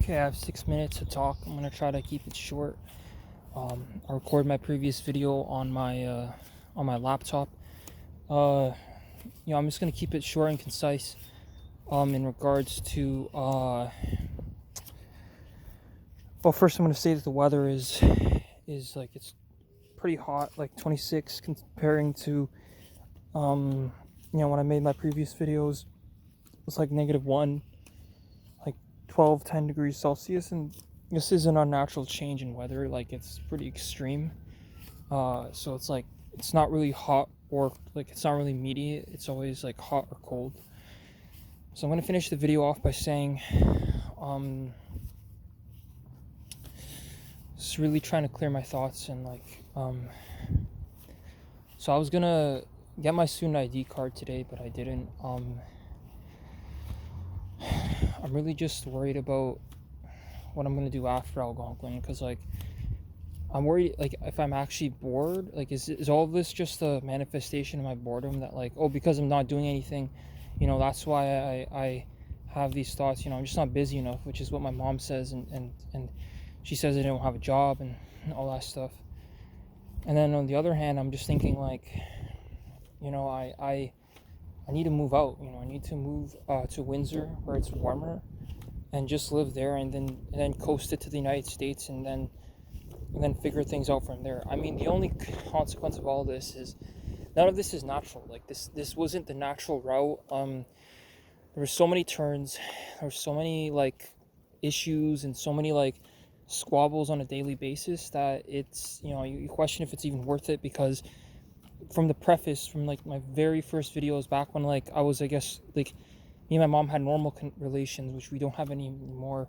Okay, I have 6 minutes to talk. I'm gonna try to keep it short. I recorded my previous video on my laptop. Uh, I'm just gonna keep it short and concise. In regards to well, first I'm gonna say that the weather is like it's pretty hot, like 26, comparing to when I made my previous videos, it's like -1, like 12, 10 degrees Celsius, and this is an unnatural change in weather. Like it's pretty extreme. So it's like it's not really hot or like it's not really immediate. It's always like hot or cold. So I'm gonna finish the video off by saying, just really trying to clear my thoughts and so I was gonna get my student ID card today, but I didn't. I'm really just worried about what I'm gonna do after Algonquin, because like I'm worried, like if I'm actually bored, like is all of this just a manifestation of my boredom, that like, oh, because I'm not doing anything, that's why I have these thoughts. I'm just not busy enough, which is what my mom says, and she says I don't have a job and all that stuff. And then on the other hand, I'm just thinking like, I need to move out. I need to move to Windsor, where it's warmer, and just live there, and then coast it to the United States, and then figure things out from there. I mean, the only consequence of all this is none of this is natural. Like this wasn't the natural route. There were so many turns, there were so many like issues, and so many like squabbles on a daily basis, that it's you question if it's even worth it. Because from the preface, from like my very first videos back when like I was, I guess, like me and my mom had normal relations, which we don't have anymore.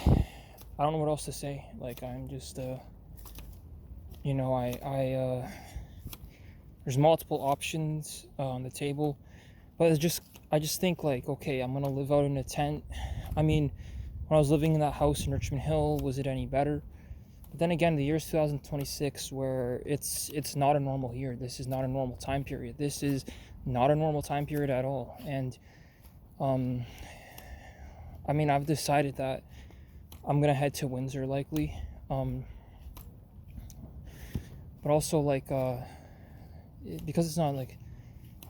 I don't know what else to say. Like I'm just there's multiple options on the table, but I just think like, okay, I'm gonna live out in a tent. I mean, when I was living in that house in Richmond Hill, was it any better? But then again, the year's 2026, where it's not a normal year. This is not a normal time period. This is not a normal time period at all. And I mean, I've decided that I'm gonna head to Windsor likely. But also like because it's not like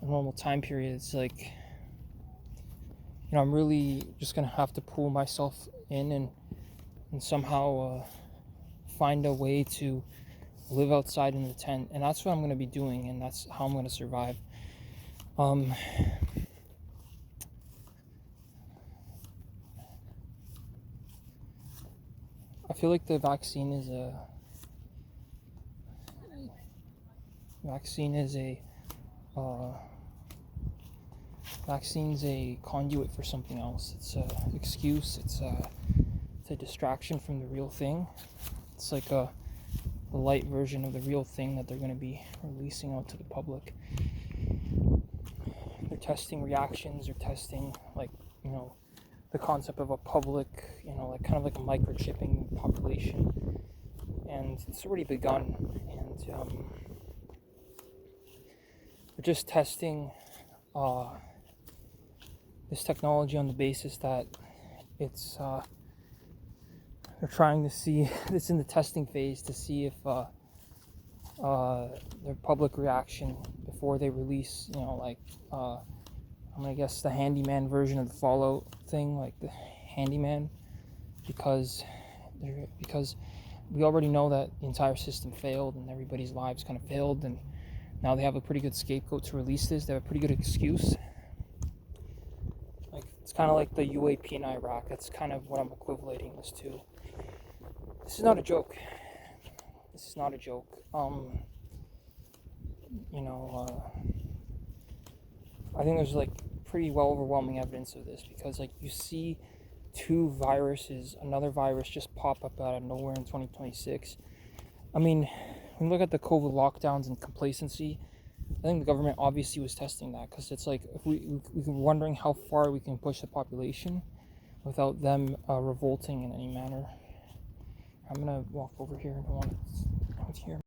a normal time period, it's like I'm really just gonna have to pull myself in and somehow find a way to live outside in the tent, and that's what I'm gonna be doing, and that's how I'm gonna survive. I feel like the vaccine is a vaccine's a conduit for something else. It's a excuse. It's a distraction from the real thing. It's like a light version of the real thing that they're going to be releasing out to the public. They're testing reactions. They're testing like the concept of a public, like kind of like a microchipping population, and it's already begun. And they're just testing this technology on the basis that it's they're trying to see it's in the testing phase to see if their public reaction before they release, I'm gonna guess the handyman version of the Fallout thing, like the handyman, because we already know that the entire system failed and everybody's lives kind of failed, and now they have a pretty good scapegoat to release this. They have a pretty good excuse. Like it's kind of like the UAP in Iraq. That's kind of what I'm equating this to. This is not a joke. This is not a joke. I think there's like pretty well overwhelming evidence of this, because like you see two viruses, another virus just pop up out of nowhere in 2026. I mean, when you look at the COVID lockdowns and complacency, I think the government obviously was testing that, because it's like if we're wondering how far we can push the population without them revolting in any manner. I'm gonna walk over here. I don't want to hear.